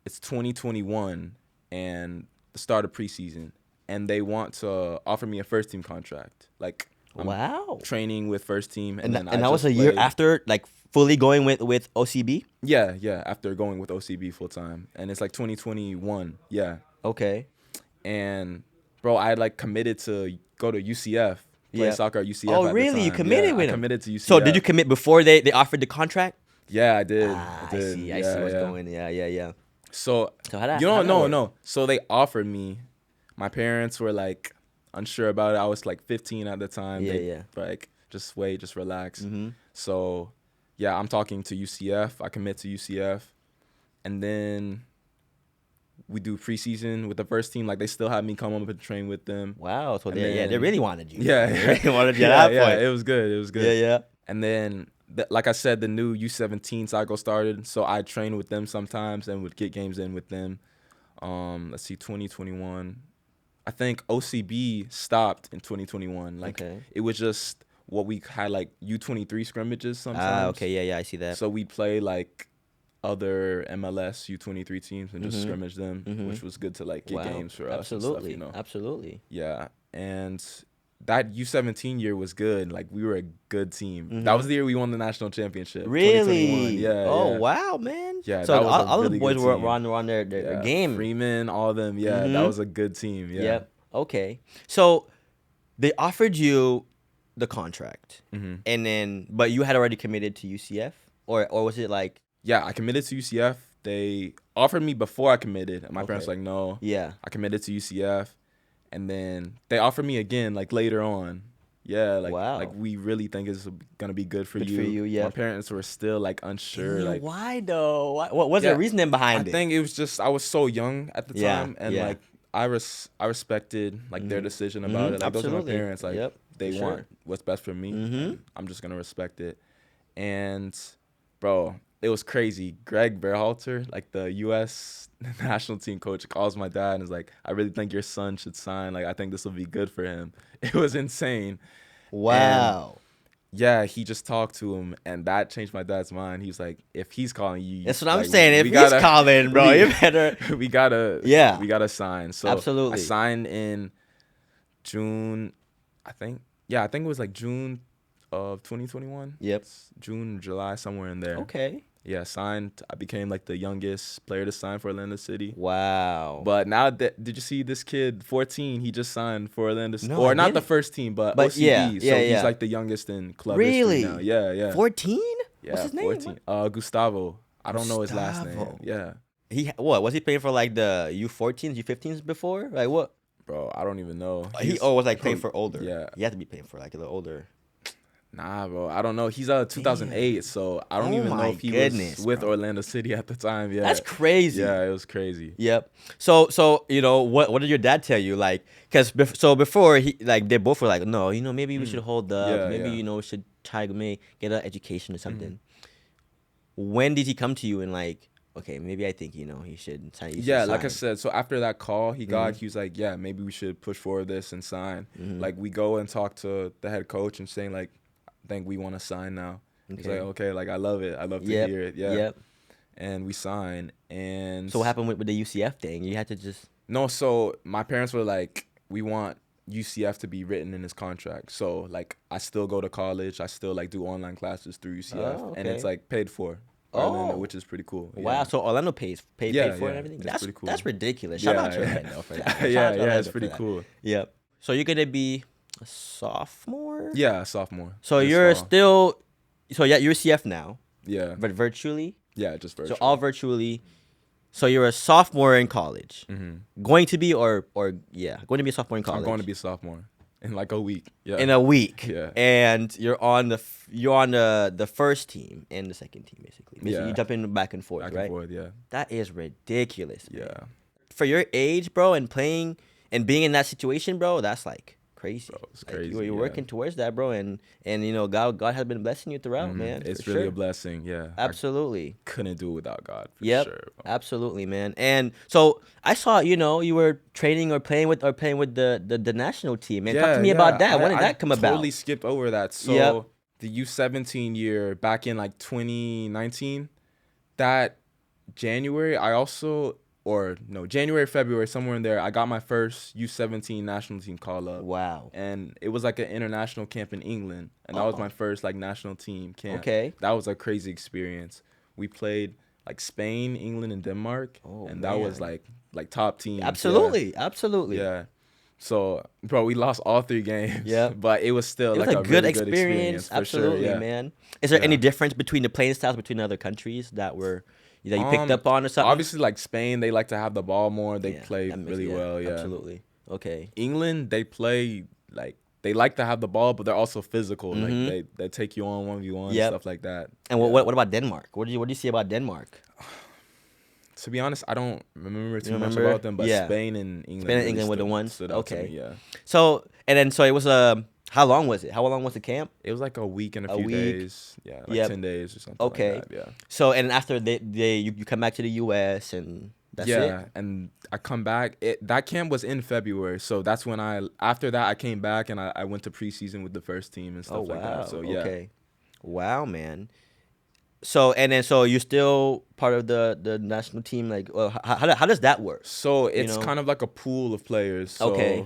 it's 2021 and the start of preseason and they want to offer me a first team contract. Like I'm Wow. training with first team And then that was a year after, like, fully going with OCB? Yeah, after going with OCB full time. And it's like 2021. Yeah. Okay. And bro, I had like committed to go to UCF, play soccer at UCF. Oh, at the really? You time. committed Yeah, with I him? committed to UCF. So did you commit before they offered the contract? Yeah, I did. I did. see. Yeah, I see what's yeah. going. Yeah. So So how that? you how don't that know, work? no. So they offered me. My parents were like, unsure about it. I was like 15 at the time. Yeah. Like, just wait, just relax. Mm-hmm. So, yeah, I'm talking to UCF. I commit to UCF. And then we do preseason with the first team. Like, they still had me come up and train with them. Wow. So And they then- really wanted you. Yeah. They really wanted you at Yeah, that yeah, point. it was good. It was good. Yeah. And then, like I said, the new U17 cycle started. So I trained with them sometimes and would get games in with them. Let's see, 2021. I think OCB stopped in 2021. Like, Okay. it was just what we had, like, U23 scrimmages sometimes. Okay. Yeah. I see that. So we play, like, other MLS U23 teams and just Mhm. scrimmage them, Mhm. which was good to, like, get Wow. games for us Absolutely. and stuff, Absolutely. Yeah. And that U17 year was good. Like, we were a good team. Mhm. That was the year we won the national championship. Really? 2021. Yeah. Oh yeah. wow, man. Yeah, So that was a all really the boys good were team. on their Yeah, game. Freeman, all of them. Yeah, that Mhm. was a good team. Yeah. Yep. Okay. So they offered you the contract, hmm and then but you had already committed to UCF, or was it like Yeah, I committed to UCF. They offered me before I committed, and my parents were Okay. like, no. yeah? I committed to UCF, and then they offered me again, like, later on. Yeah, like, Wow. like we really think it's gonna be good for Good you. for you, My yep. parents were still, like, unsure. Yeah, Like, why though? What was Yeah, the reasoning I behind it? think it was just I was so young at the Yeah, time, and yeah. like I respected, like, their Mhm. decision about Mhm, it. Like, those are my absolutely. parents. Like, Yep, they for want sure. what's best for me. Mhm. And I'm just gonna respect it. And, bro, it was crazy. Greg Berhalter, like the U.S. national team coach, calls my dad and is like, "I really think your son should sign. Like, I think this will be good for him." It was insane. Wow. Yeah, he just talked to him, and that changed my dad's mind. He was like, "If he's calling you, That's what I'm like, saying. If we he's gotta- calling, bro, we- you better. we gotta Yeah. we gotta sign." So Absolutely. I signed in June, I think. Yeah, I think it was like June of 2021. Yep. June, July, somewhere in there. Okay. Yeah, signed. I became like the youngest player to sign for Orlando City. Wow. But now that did you see this kid 14? He just signed for Orlando City, No, or I not the didn't. first team, but But OCB. yeah, so yeah, yeah. he's like the youngest in club Really? history now. Yeah. 14? Yeah, What's his name? 14. Gustavo. I don't know his last name. Gustavo. Yeah. What was he playing for? Like the U14s, U15s before? Like what? Bro, I don't even know. He He's- was like playing for older. Yeah. He had to be playing for like a little older. Nah, bro. I don't know. He's 2008, so I don't Oh even know my if he goodness, was with bro. Orlando City at the time. Yeah. That's crazy. Yeah, it was crazy. Yep. So you know what did your dad tell you? Like, cause before he like they both were like, no, you know maybe we should hold up. Yeah, Maybe yeah. you know we should try to get an education or something. When did he come to you and like, okay, maybe I think you know he should sign. Yeah, like I said, so after that call he Mm-hmm. was like, yeah, maybe we should push forward this and sign. Mm-hmm. Like, we go and talk to the head coach and saying, like, I think we want to sign now. He's Okay. like, okay, like, I love it. I love to Yep. hear it. Yeah. Yep. And we sign. And So what happened with the UCF thing? You had to just. No, so my parents were like, we want UCF to be written in his contract. So, like, I still go to college. I still, like, do online classes through UCF. Oh, And it's, okay. like, paid for. Oh. Orlando, which is pretty cool. Wow, Yeah. so Orlando paid Yeah, for it and yeah, everything. it's That's pretty cool. That's ridiculous. Shout out to Yeah, Orlando for that. yeah, Shout out to yeah, Orlando it's for pretty that. cool. Yep. So you're gonna be a sophomore. Yeah, sophomore. So this you're fall. still, so yeah, you're CF now, Yeah, but virtually. yeah, just virtual. So all virtually. So you're a sophomore in college. Going to be going to be a sophomore in college. I'm going to be a sophomore in like a week. Yeah. in a week. Yeah. And you're on the first team and the second team basically. Yeah. You jump in back and forth, back right? and forth. Yeah. That is ridiculous. Man. Yeah. For your age, bro, and playing and being in that situation, bro, that's like crazy. Bro, it's Like, crazy, You're yeah. working towards that, bro, and you know God has been blessing you throughout, man. It's for really sure. a blessing. Yeah. Absolutely. I couldn't do it without God. For Yep. sure. Bro. Absolutely, man. And so I saw, you know, you were training or playing with the national team. Man, talk to me about that. When did that come about? Totally skipped over that. So Yep. the U17 year back in like 2019, that January, January, February, somewhere in there, I got my first U17 national team call up. Wow. And it was like an international camp in England. And that was Oh. my first like national team camp. Okay. That was a crazy experience. We played like Spain, England, and Denmark. Oh, and that was man. like top teams. Yeah. Absolutely. Absolutely. Yeah. So, bro, we lost all 3 games. Yeah. But it was still It was like a a good really experience. for Absolutely, sure. Yeah. man. Is there any Yeah. difference between the playing styles between other countries that you picked up on or something? Obviously, like Spain, they like to have the ball more. They Yeah, play that makes- really well. Yeah. Absolutely. Okay. England, they play like they like to have the ball, but they're also physical. Like they take you on 1v1 Yep. stuff like that. And what about Denmark? What do you see about Denmark? To be honest, I don't remember too much remember? about them, but Yeah. Spain and England, Spain and really England were the ones? stood out to Okay. me, yeah. So it was how long was it? How long was the camp? It was like a week and a A few week. days. Yeah, like Yep. 10 days or something Okay. like that. Yeah. So and after you come back to the US and that's yeah, it? and I come back. That camp was in February, so that's when after that I came back and I went to preseason with the first team and stuff Oh like wow. that. So yeah. Okay. Wow, man. So so you're still part of the national team. Like, well, how does that work? So it's know? kind of like a pool of players. So Okay.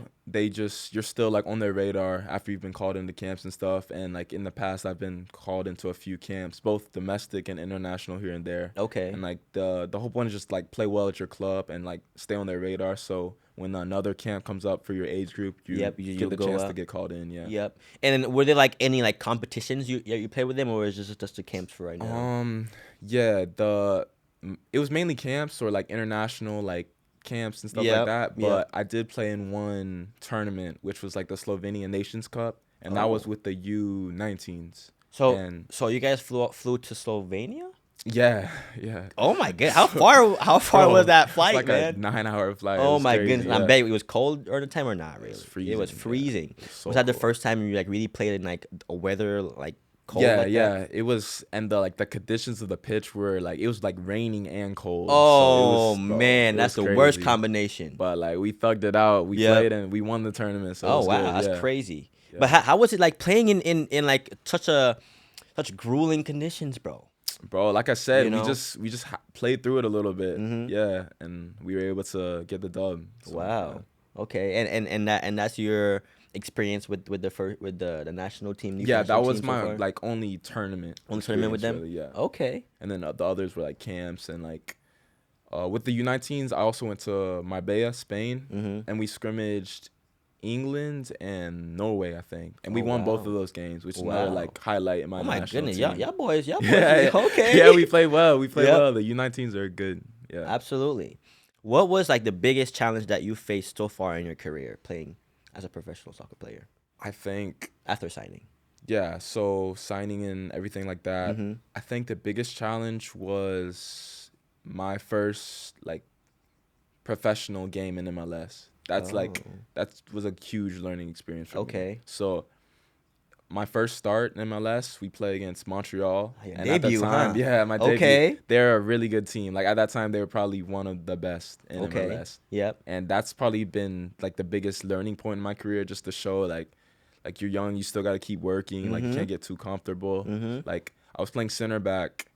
you're still like on their radar after you've been called into camps and stuff. And like in the past, I've been called into a few camps, both domestic and international here and there. Okay. And like the whole point is just like play well at your club and like stay on their radar. So when another camp comes up for your age group, you You'll get the go chance up. to get called in. Yeah. Yep. And then were there like any like competitions you play with them, or is this just the camps for right now? Yeah, it was mainly camps or like international like camps and stuff Yep, like that. But yep. I did play in one tournament, which was like the Slovenian Nations Cup, and that was with the U19s. So you guys flew to Slovenia? Yeah. Oh my god! How far Bro, was that flight, it's like man? a 9-hour flight. Oh It was my crazy, goodness! I yeah. bet it was cold during the time or not really. It It was was freezing, freezing. yeah. It was so Was that the cold. first time you like really played in like a weather like cold? Yeah, like that? it was, and the conditions of the pitch were like it was like raining and cold. Oh so it was, bro, man, it that's was the worst crazy. combination. But like we thugged it out. We Yep. played and we won the tournament. So it Oh was wow, good, that's yeah. crazy. Yeah. But how was it like playing in like such grueling conditions, bro? Bro, like I said, You know? we just played through it a little bit. Mhm. Yeah, and we were able to get the dub. So, Wow. Okay, and that's your experience with the national team. Youth Yeah, national that was team so my far? like only tournament. Only tournament with them? experience, really, yeah. Okay. And then the others were like camps and like with the U19s, I also went to Marbella, Spain, Mhm. and we scrimmaged England and Norway, I think, and we Oh, won both wow. of those games, which is Wow. another like highlight in my Oh my national goodness, team. y'all boys, Yeah, okay. yeah, we played well. We played Yep. well. The U19s are good. Yeah. Absolutely. What was like the biggest challenge that you faced so far in your career playing as a professional soccer player I think, after signing? yeah, so signing and everything like that. Mhm. I think the biggest challenge was my first like professional game in MLS. That's like Oh. that was a huge learning experience for me. Okay. So my first start in MLS, we played against Montreal. Your And at the debut, time, huh? yeah, my Okay. debut. They're a really good team. Like at that time, they were probably one of the best in Okay. MLS. Yep. And that's probably been like the biggest learning point in my career, just to show like you're young, you still got to keep working. Like you can't get too comfortable. Mhm. Like I was playing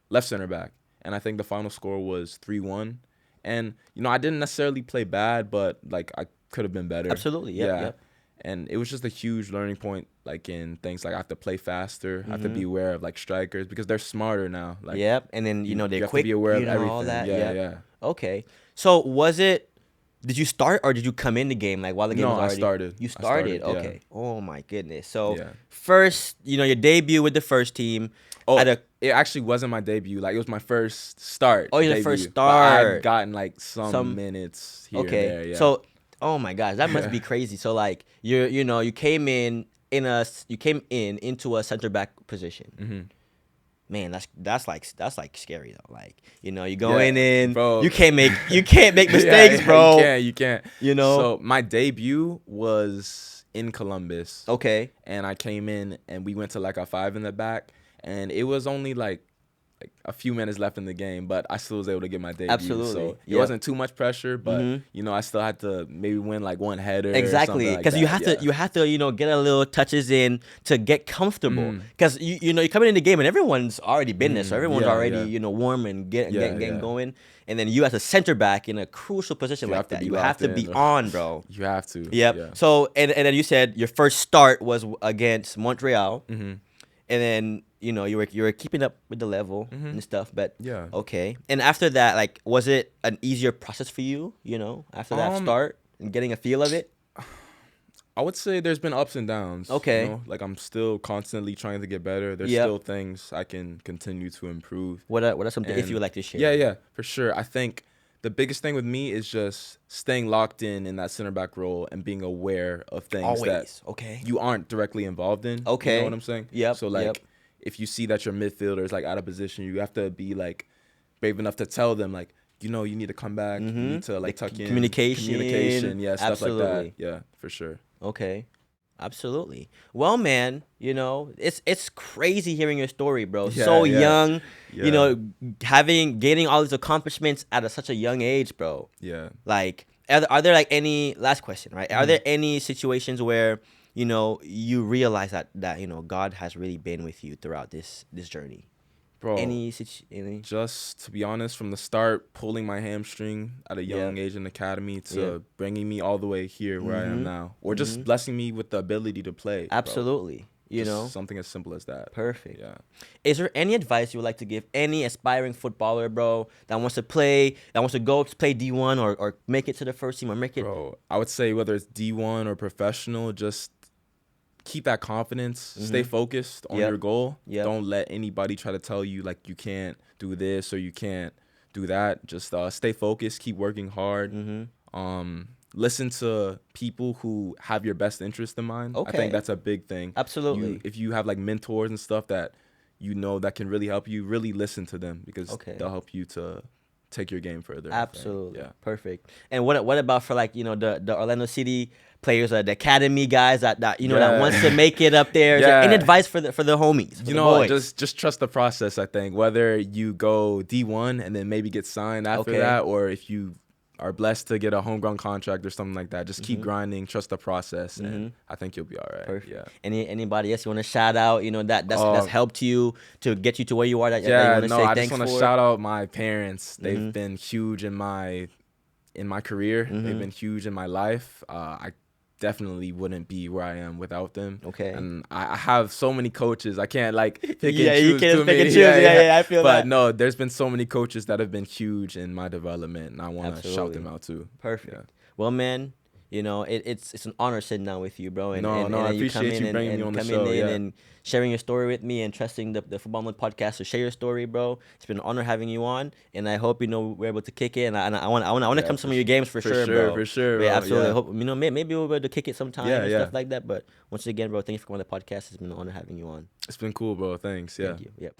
left center back, and I think the final score was 3-1. And I didn't necessarily play bad, but like I could have been better. Absolutely. Yep. And it was just a huge learning point, like in things like I have to play faster, I have to be aware of like strikers because they're smarter now. Like Yep. And then they're you have quick. to be aware of everything. All that. Yeah, Yep. yeah. Okay. So did you start or did you come in the game like while the game No, was I already? started. You I started. started, yeah. Okay. Oh my goodness. So Yeah. first, your debut with the first team. Oh, at a it actually wasn't my debut. Like it was my first start. Oh, your debut. first But I start. had gotten like some minutes here okay. and there. Yeah. So oh my gosh, that must be crazy. So like you came in into a center back position. Mm-hmm. Man, that's like scary though. Like you're going in, bro. you can't make mistakes, Yeah, bro. You can't. So my debut was in Columbus. Okay. And I came in and we went to like a 5 in the back, and it was only like a few minutes left in the game, but I still was able to get my debut. Absolutely. So Yep. it wasn't too much pressure, but I still had to maybe win like one header. Exactly, because you have to get a little touches in to get comfortable. Because you're coming in the game and everyone's already been there, so everyone's already warm and getting going. And then you as a center back in a crucial position like that, you have to be on, bro. You have to. Yep. Yeah. So and then you said your first start was against Montreal, Mm-hmm. and then you were keeping up with the level and stuff. But Yeah. okay. And after that, like, was it an easier process for you? After that start and getting a feel of it. I would say there's been ups and downs. Okay. Like I'm still constantly trying to get better. There's still things I can continue to improve. What are some if you would like to share? Yeah, for sure. I think The biggest thing with me is just staying locked in that center back role and being aware of things that you aren't directly involved in. Okay. You know what I'm saying? Yep. So, like, if you see that your midfielder is, like, out of position, you have to be, like, brave enough to tell them, like, you know, you need to come back. You need to, like, tuck in. Communication. Yeah, stuff like that. Yeah, for sure. Okay. Absolutely. Well, man, you know, it's crazy hearing your story, bro. Young, you know, gaining all these accomplishments at such a young age, bro. Yeah. Like, are there like any, last question, right? Are there any situations where, you know, you realize that you know, God has really been with you throughout this journey? Bro, any? Just to be honest, from the start, pulling my hamstring at a young age in the academy to bringing me all the way here where I am now, or just blessing me with the ability to play. Absolutely, bro. You just know, something as simple as that. Perfect. Yeah. Is there any advice you would like to give any aspiring footballer, bro, that wants to go play D1 or make it to the first team or make it? Bro, I would say whether it's D1 or professional, just keep that confidence, stay focused on your goal. Don't let anybody try to tell you like you can't do this or you can't do that. Just stay focused, keep working hard. Listen to people who have your best interest in mind. I think that's a big thing. Absolutely. If you have like mentors and stuff that you know that can really help you, really listen to them because they'll help you to take your game further. Absolutely. Yeah. Perfect. And what about for like, you know, the Orlando City players, the academy guys that you know that wants to make it up there? Is there any advice for the homies? For you know, just trust the process. I think whether you go D1 and then maybe get signed after that, or if you are blessed to get a homegrown contract or something like that, just keep grinding, trust the process, and I think you'll be all right. Perfect. Yeah. Anybody else you want to shout out? You know that's helped you to get you to where you are. I just want to shout out my parents. They've been huge in my career. They've been huge in my life. I definitely wouldn't be where I am without them. Okay. And I have so many coaches. I can't like pick and choose. You can't pick and choose. I feel that. But no, there's been so many coaches that have been huge in my development, and I want to shout them out too. Perfect. Yeah. Well, man, you know, it's an honor sitting down with you, bro. And I appreciate you bringing me on the show. And sharing your story with me and trusting the Football Mode podcast to share your story, bro. It's been an honor having you on, and I hope, you know, we're able to kick it. And I want to come to some of your games for sure, bro. For sure, bro. Absolutely. I hope, you know, maybe we'll be able to kick it sometime and stuff like that. But once again, bro, thank you for coming on the podcast. It's been an honor having you on. It's been cool, bro. Thanks. Yeah. Thank you. Yep.